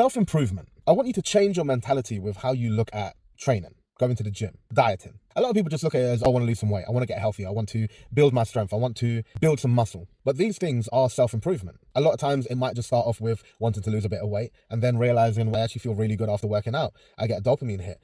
Self-improvement. I want you to change your mentality with how you look at training, going to the gym, dieting. A lot of people just look at it as, I want to lose some weight, I want to get healthier, I want to build my strength, I want to build some muscle. But these things are self-improvement. A lot of times it might just start off with wanting to lose a bit of weight and then realizing, well, I actually feel really good after working out. I get a dopamine hit.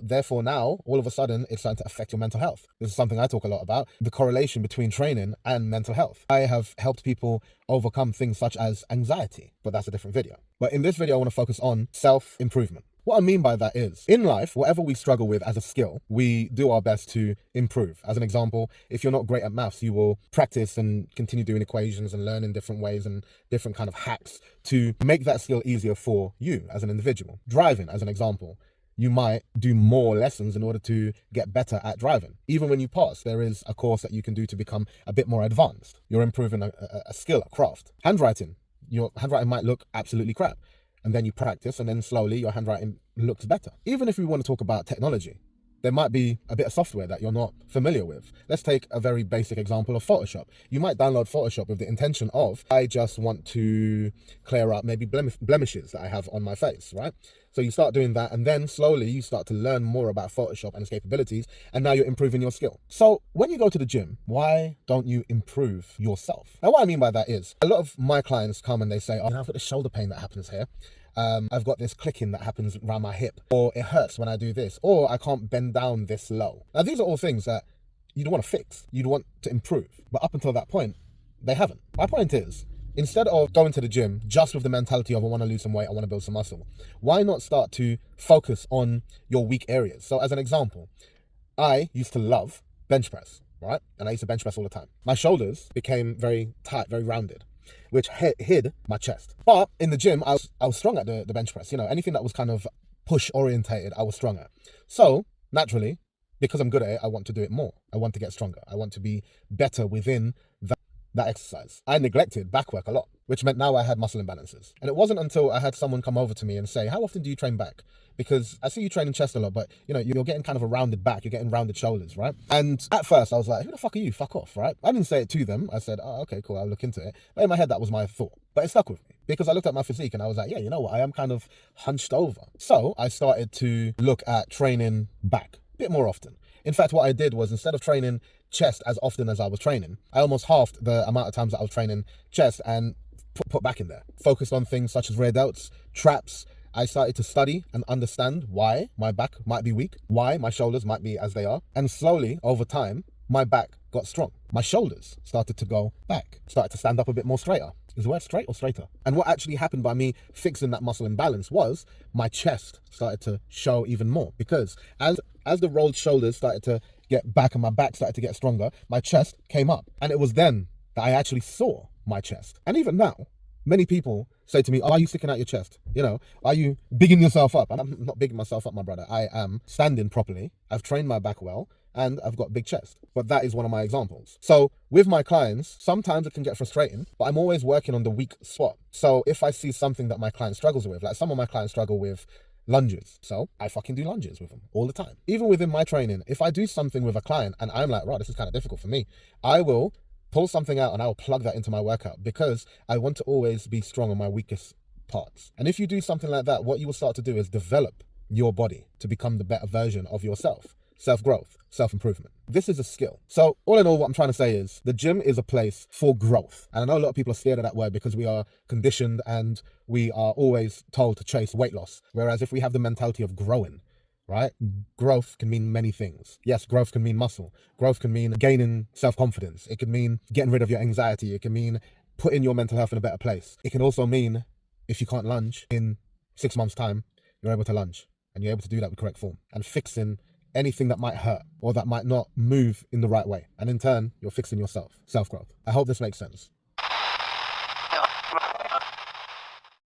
Therefore now, all of a sudden, it's starting to affect your mental health. This is something I talk a lot about, the correlation between training and mental health. I have helped people overcome things such as anxiety, but that's a different video. But in this video, I want to focus on self-improvement. What I mean by that is, in life, whatever we struggle with as a skill, we do our best to improve. As an example, if you're not great at maths, you will practice and continue doing equations and learn in different ways and different kind of hacks to make that skill easier for you as an individual. Driving, as an example, you might do more lessons in order to get better at driving. Even when you pass, there is a course that you can do to become a bit more advanced. You're improving a skill, a craft. Handwriting, your handwriting might look absolutely crap. And then you practice, and then slowly your handwriting looks better. Even if we want to talk about technology, there might be a bit of software that you're not familiar with. Let's take a very basic example of Photoshop. You might download Photoshop with the intention of, I just want to clear up maybe blemishes that I have on my face, right? So you start doing that, and then slowly you start to learn more about Photoshop and its capabilities, and now you're improving your skill. So when you go to the gym, why don't you improve yourself? Now, what I mean by that is, a lot of my clients come and they say, I've got this shoulder pain that happens here. I've got this clicking that happens around my hip, or it hurts when I do this, or I can't bend down this low. Now, these are all things that you'd want to fix, you'd want to improve. But up until that point, they haven't. My point is, instead of going to the gym just with the mentality of I want to lose some weight, I want to build some muscle, why not start to focus on your weak areas? So as an example, I used to love bench press, right? And I used to bench press all the time. My shoulders became very tight, very rounded, which hid my chest. But in the gym, I was strong at the bench press. Anything that was kind of push orientated, I was strong at. So naturally, because I'm good at it, I want to do it more. I want to get stronger. I want to be better within that exercise. I neglected back work a lot, which meant now I had muscle imbalances. And it wasn't until I had someone come over to me and say, how often do you train back? Because I see you training chest a lot, but you're getting kind of a rounded back, you're getting rounded shoulders, right? And at first I was like, who the fuck are you? Fuck off, right? I didn't say it to them. I said, oh, okay, cool, I'll look into it. But in my head, that was my thought. But it stuck with me because I looked at my physique and I was like, yeah, you know what? I am kind of hunched over. So I started to look at training back a bit more often. In fact, what I did was, instead of training chest as often as I was training, I almost halved the amount of times that I was training chest and put back in there. Focused on things such as rear delts, traps. I started to study and understand why my back might be weak, why my shoulders might be as they are. And slowly, over time, my back got strong. My shoulders started to go back, started to stand up a bit more straighter. Is the word straight or straighter? And what actually happened by me fixing that muscle imbalance was my chest started to show even more, because as the rolled shoulders started to get back and my back started to get stronger, my chest came up. And it was then that I actually saw my chest. And even now, many people say to me, are you sticking out your chest? Are you bigging yourself up? And I'm not bigging myself up, my brother. I am standing properly. I've trained my back well, and I've got big chest. But that is one of my examples. So with my clients, sometimes it can get frustrating, but I'm always working on the weak spot. So if I see something that my client struggles with, like some of my clients struggle with lunges, so I fucking do lunges with them all the time. Even within my training, if I do something with a client and I'm like, right, this is kind of difficult for me, I will pull something out and I will plug that into my workout, because I want to always be strong on my weakest parts. And if you do something like that, what you will start to do is develop your body to become the better version of yourself. Self-growth, self-improvement. This is a skill. So all in all, what I'm trying to say is the gym is a place for growth. And I know a lot of people are scared of that word because we are conditioned and we are always told to chase weight loss. Whereas if we have the mentality of growing, right? Growth can mean many things. Yes, growth can mean muscle. Growth can mean gaining self-confidence. It can mean getting rid of your anxiety. It can mean putting your mental health in a better place. It can also mean, if you can't lunge in 6 months' time, you're able to lunge, and you're able to do that with correct form and fixing anything that might hurt or that might not move in the right way. And in turn, you're fixing yourself. Self-growth. I hope this makes sense.